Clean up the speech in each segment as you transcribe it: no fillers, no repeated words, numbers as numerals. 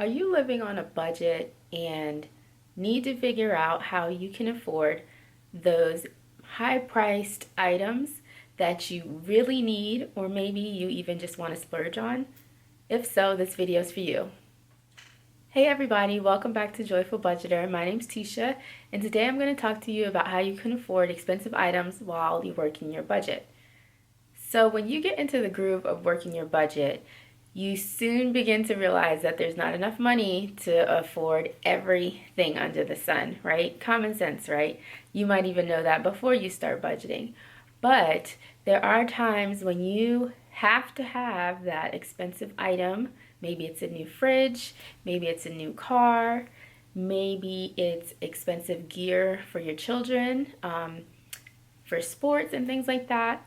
Are you living on a budget and need to figure out how you can afford those high priced items that you really need, or maybe you even just want to splurge on? If so, this video is for you. Hey everybody, welcome back to Joyful Budgeter. My name's Tisha, and today I'm going to talk to you about how you can afford expensive items while you're working your budget. So when you get into the groove of working your budget, you soon begin to realize that there's not enough money to afford everything under the sun, right? Common sense, right? You might even know that before you start budgeting. But there are times when you have to have that expensive item. Maybe it's a new fridge, maybe it's a new car, maybe it's expensive gear for your children, for sports and things like that.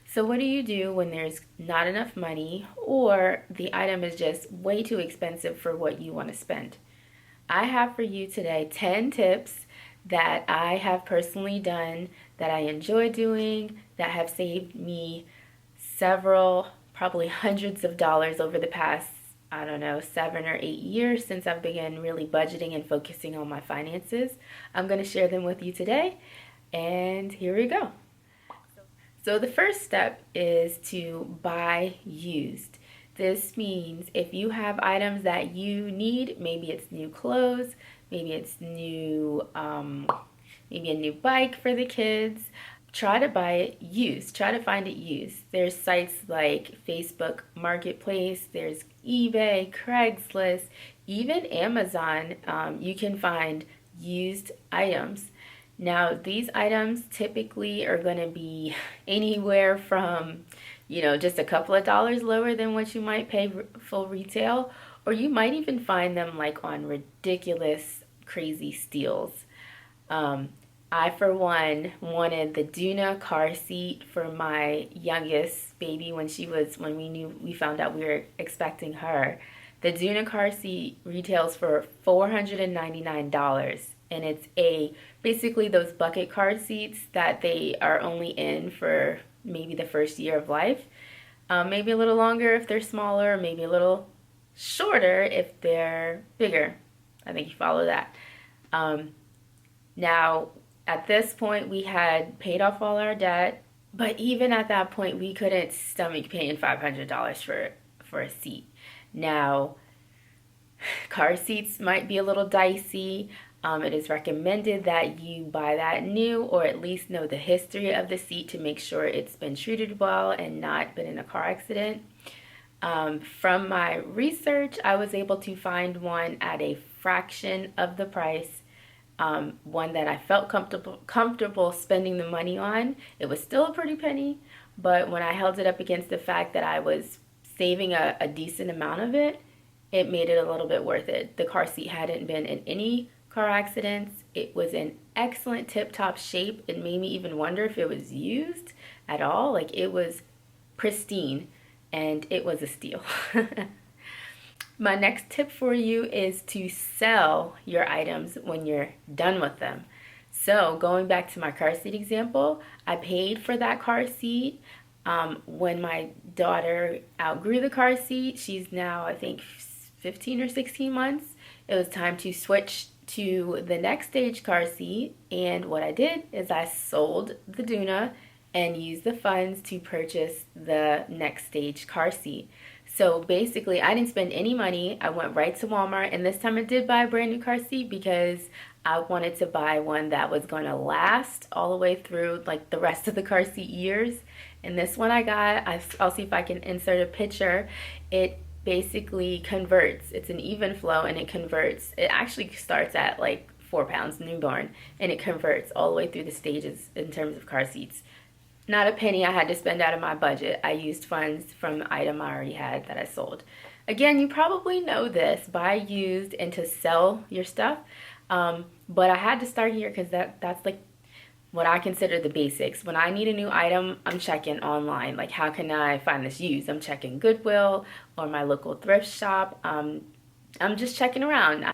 So what do you do when there's not enough money or the item is just way too expensive for what you want to spend? I have for you today 10 tips that I have personally done, that I enjoy doing, that have saved me several, probably hundreds of dollars over the past, I don't know, 7 or 8 years since I've begun really budgeting and focusing on my finances. I'm going to share them with you today, and here we go. So the first step is to buy used. This means if you have items that you need, maybe it's new clothes, maybe it's maybe a new bike for the kids, try to buy it used. Try to find it used. There's sites like Facebook Marketplace, there's eBay, Craigslist, even Amazon. You can find used items. Now, these items typically are going to be anywhere from, just a couple of dollars lower than what you might pay full retail, or you might even find them like on ridiculous, crazy steals. I, for one, wanted the Duna car seat for my youngest baby when we found out we were expecting her. The Duna car seat retails for $499, and it's basically those bucket car seats that they are only in for maybe the first year of life. Maybe a little longer if they're smaller, maybe a little shorter if they're bigger. I think you follow that. Now, at this point, we had paid off all our debt, but even at that point, we couldn't stomach paying $500 for a seat. Now, car seats might be a little dicey. It is recommended that you buy that new, or at least know the history of the seat to make sure it's been treated well and not been in a car accident. From my research, I was able to find one at a fraction of the price, one that I felt comfortable spending the money on. It was still a pretty penny, but when I held it up against the fact that I was saving a decent amount of it, it made it a little bit worth it. The car seat hadn't been in any car accidents. It was in excellent tip-top shape. It made me even wonder if it was used at all. Like, it was pristine, and it was a steal. My next tip for you is to sell your items when you're done with them. So going back to my car seat example, I paid for that car seat. When my daughter outgrew the car seat, she's now, I think, 15 or 16 months, it was time to switch to the next stage car seat. And what I did is I sold the Duna and used the funds to purchase the next stage car seat. So basically, I didn't spend any money. I went right to Walmart, and this time I did buy a brand new car seat because I wanted to buy one that was going to last all the way through like the rest of the car seat years. And this one I got, I'll see if I can insert a picture. It basically converts. It's an even flow, and it converts. It actually starts at like 4 pounds newborn, and it converts all the way through the stages in terms of car seats. Not a penny I had to spend out of my budget. I used funds from the item I already had that I sold. Again, you probably know this, buy used and to sell your stuff. But I had to start here because that's like what I consider the basics. When I need a new item, I'm checking online. Like, how can I find this used? I'm checking Goodwill or my local thrift shop. I'm just checking around.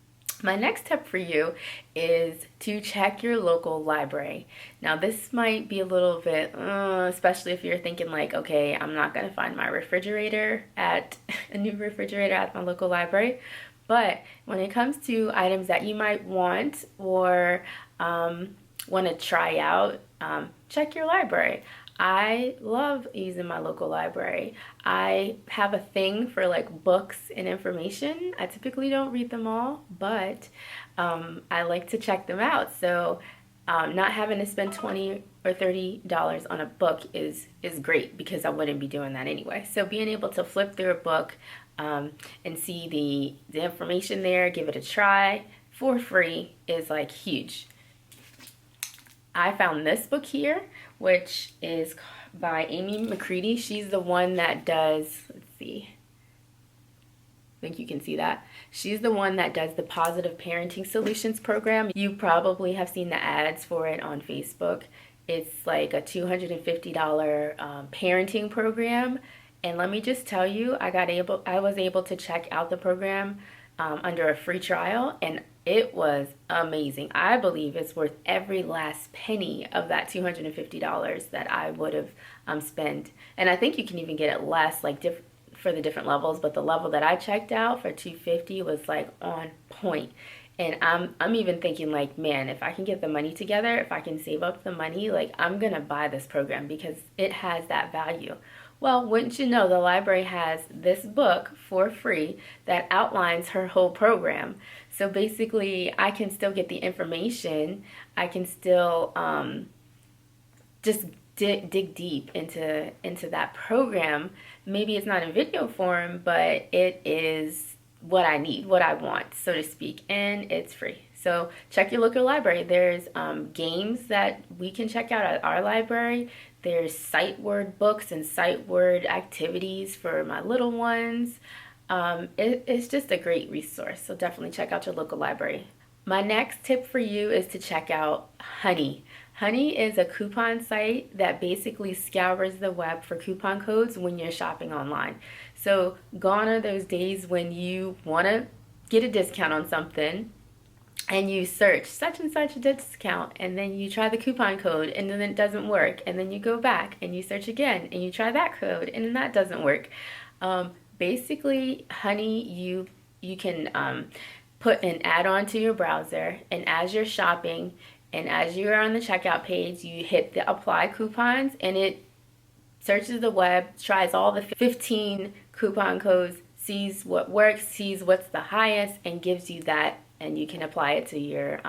My next tip for you is to check your local library. Now, this might be a little bit, especially if you're thinking like, okay, I'm not going to find my refrigerator at a new refrigerator at my local library. But when it comes to items that you might want or want to try out, check your library. I love using my local library. I have a thing for like books and information. I typically don't read them all, but I like to check them out. So not having to spend $20 or $30 on a book is great because I wouldn't be doing that anyway. So being able to flip through a book and see the information there, give it a try for free is like huge. I found this book here, which is by Amy McCready. She's the one that does, let's see, I think you can see that. She's the one that does the Positive Parenting Solutions program. You probably have seen the ads for it on Facebook. It's like a $250 parenting program. And let me just tell you, I was able to check out the program under a free trial, and it was amazing. I believe it's worth every last penny of that $250 that I would have spent. And I think you can even get it less, like for the different levels. But the level that I checked out for $250 was like on point. And I'm even thinking like, man, if I can get the money together, if I can save up the money, like I'm gonna buy this program because it has that value. Well, wouldn't you know, the library has this book for free that outlines her whole program. So basically, I can still get the information. I can still just dig deep into that program. Maybe it's not in video form, but it is what I need, what I want, so to speak, and it's free. So check your local library. There's games that we can check out at our library. There's sight word books and sight word activities for my little ones. It's just a great resource, so definitely check out your local library. My next tip for you is to check out Honey. Honey is a coupon site that basically scours the web for coupon codes when you're shopping online. So gone are those days when you want to get a discount on something and you search such and such a discount, and then you try the coupon code and then it doesn't work, and then you go back and you search again and you try that code and then that doesn't work. Basically, Honey, you can put an add-on to your browser, and as you're shopping and as you're on the checkout page, you hit the apply coupons, and it searches the web, tries all the 15 coupon codes, sees what works, sees what's the highest, and gives you that, and you can apply it to your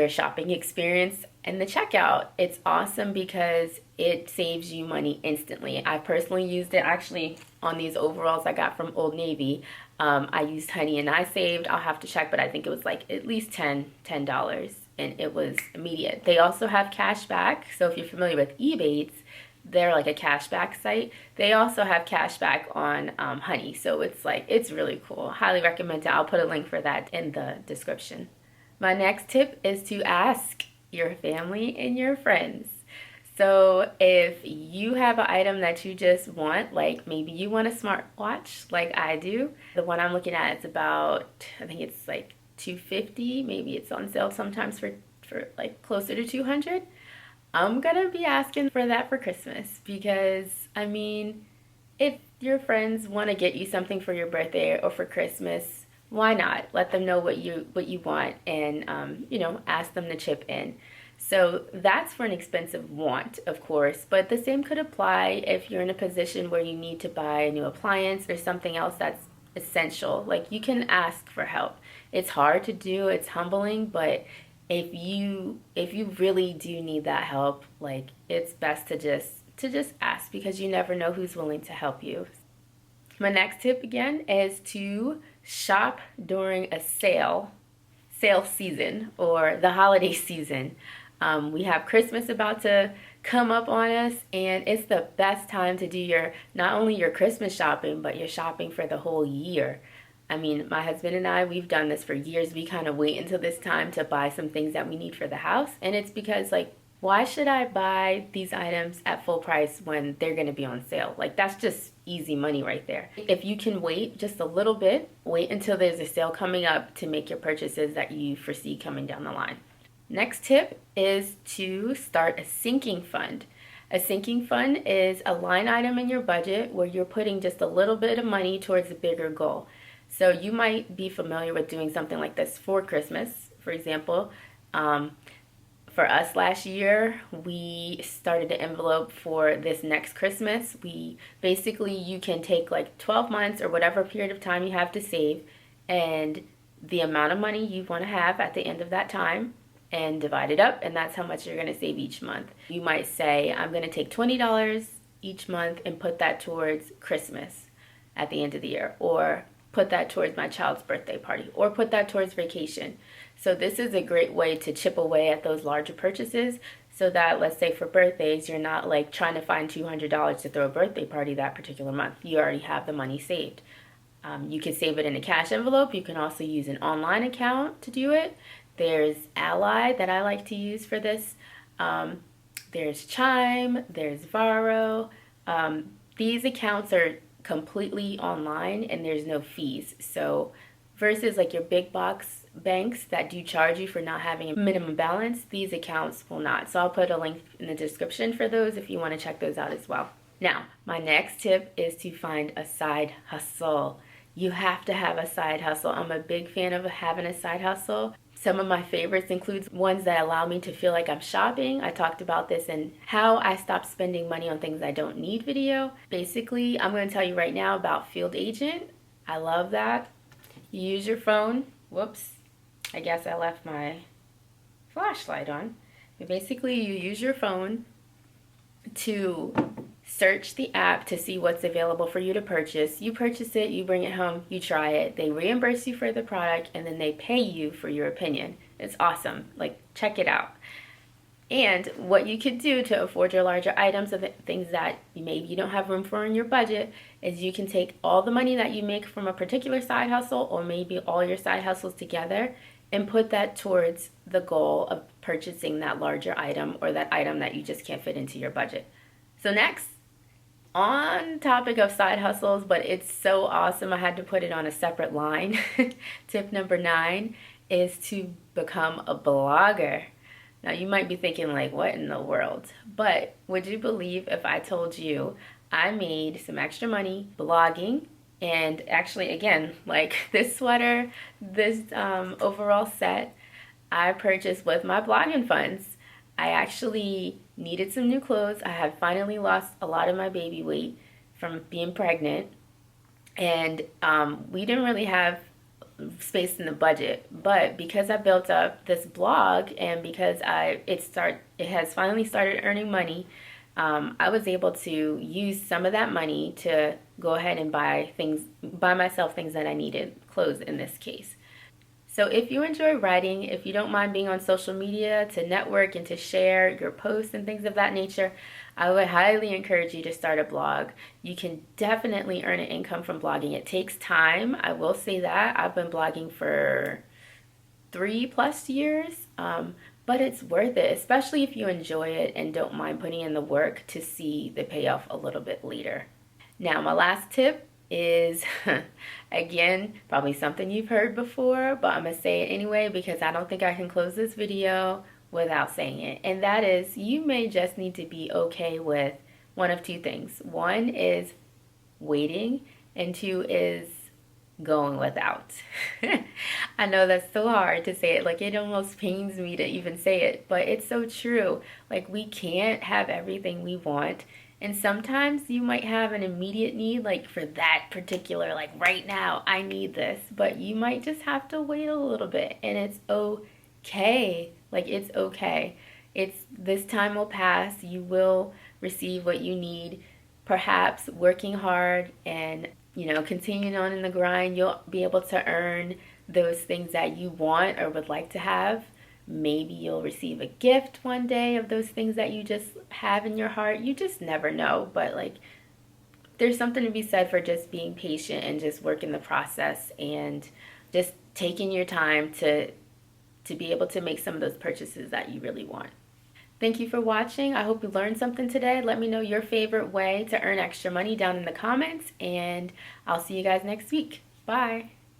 shopping experience. And the checkout, it's awesome because it saves you money instantly. I personally used it actually on these overalls I got from Old Navy. I used Honey and I saved, I'll have to check, but I think it was like at least $10, and it was immediate. They also have cash back, so if you're familiar with Ebates, they're like a cashback site. They also have cashback on Honey, so it's really cool. Highly recommend it. I'll put a link for that in the description. My next tip is to ask your family and your friends. So if you have an item that you just want, like maybe you want a smartwatch like I do. The one I'm looking at is about, I think it's like $250. Maybe it's on sale sometimes for like closer to $200. I'm gonna be asking for that for Christmas because, I mean, if your friends want to get you something for your birthday or for Christmas, why not? Let them know what you want, and ask them to chip in. So that's for an expensive want, of course, but the same could apply if you're in a position where you need to buy a new appliance or something else that's essential. Like, you can ask for help. It's hard to do, it's humbling, but if you really do need that help, like, it's best to just ask, because you never know who's willing to help you. My next tip again is to shop during a sale season or the holiday season. We have Christmas about to come up on us, and it's the best time to do not only your Christmas shopping, but your shopping for the whole year. I mean, my husband and I, we've done this for years. We kind of wait until this time to buy some things that we need for the house, and it's because, like, why should I buy these items at full price when they're going to be on sale? Like, that's just easy money right there. If you can wait just a little bit, wait until there's a sale coming up to make your purchases that you foresee coming down the line. Next tip is to start a sinking fund. A sinking fund is a line item in your budget where you're putting just a little bit of money towards a bigger goal. So you might be familiar with doing something like this for Christmas, for example. For us last year, we started an envelope for this next Christmas. You can take like 12 months or whatever period of time you have to save, and the amount of money you want to have at the end of that time, and divide it up, and that's how much you're going to save each month. You might say, I'm going to take $20 each month and put that towards Christmas at the end of the year, or put that towards my child's birthday party, or put that towards vacation. So this is a great way to chip away at those larger purchases, so that, let's say for birthdays, you're not like trying to find $200 to throw a birthday party that particular month. You already have the money saved. You can save it in a cash envelope. You can also use an online account to do it. There's Ally that I like to use for this. There's Chime, there's Varo. These accounts are completely online and there's no fees. So versus like your big box banks that do charge you for not having a minimum balance, these accounts will not. So I'll put a link in the description for those if you want to check those out as well. Now, my next tip is to find a side hustle. You have to have a side hustle. I'm a big fan of having a side hustle. Some of my favorites include ones that allow me to feel like I'm shopping. I talked about this in how I stopped spending money on things I don't need video. Basically, I'm going to tell you right now about Field Agent. I love that. You use your phone. Whoops. I guess I left my flashlight on. But basically, you use your phone to search the app to see what's available for you to purchase. You purchase it, you bring it home, you try it. They reimburse you for the product, and then they pay you for your opinion. It's awesome. Like, check it out. And what you could do to afford your larger items of things that maybe you don't have room for in your budget is you can take all the money that you make from a particular side hustle, or maybe all your side hustles together, and put that towards the goal of purchasing that larger item, or that item that you just can't fit into your budget. So next, on topic of side hustles, but it's so awesome I had to put it on a separate line. Tip number 9 is to become a blogger. Now you might be thinking like, what in the world? But would you believe if I told you I made some extra money blogging? And actually, again, like this sweater, this overall set, I purchased with my blogging funds. I actually needed some new clothes. I had finally lost a lot of my baby weight from being pregnant, and we didn't really have space in the budget. But because I built up this blog, and because it has finally started earning money, I was able to use some of that money to go ahead and buy myself things that I needed, clothes in this case. So if you enjoy writing, if you don't mind being on social media to network and to share your posts and things of that nature, I would highly encourage you to start a blog. You can definitely earn an income from blogging. It takes time. I will say that. I've been blogging for 3+ years, but it's worth it, especially if you enjoy it and don't mind putting in the work to see the payoff a little bit later. Now, my last tip is, again, probably something you've heard before, but I'm going to say it anyway because I don't think I can close this video without saying it. And that is, you may just need to be okay with one of two things. One is waiting, and 2 is going without. I know that's so hard to say it. Like, it almost pains me to even say it, but it's so true. Like, we can't have everything we want. And sometimes you might have an immediate need, like for that particular, like right now, I need this. But you might just have to wait a little bit, and it's okay. Like, it's okay. This time will pass. You will receive what you need. Perhaps working hard and, continuing on in the grind, you'll be able to earn those things that you want or would like to have. Maybe you'll receive a gift one day of those things that you just have in your heart. You just never know. But like, there's something to be said for just being patient and just working the process and just taking your time to be able to make some of those purchases that you really want. Thank you for watching. I hope you learned something today. Let me know your favorite way to earn extra money down in the comments, and I'll see you guys next week. Bye.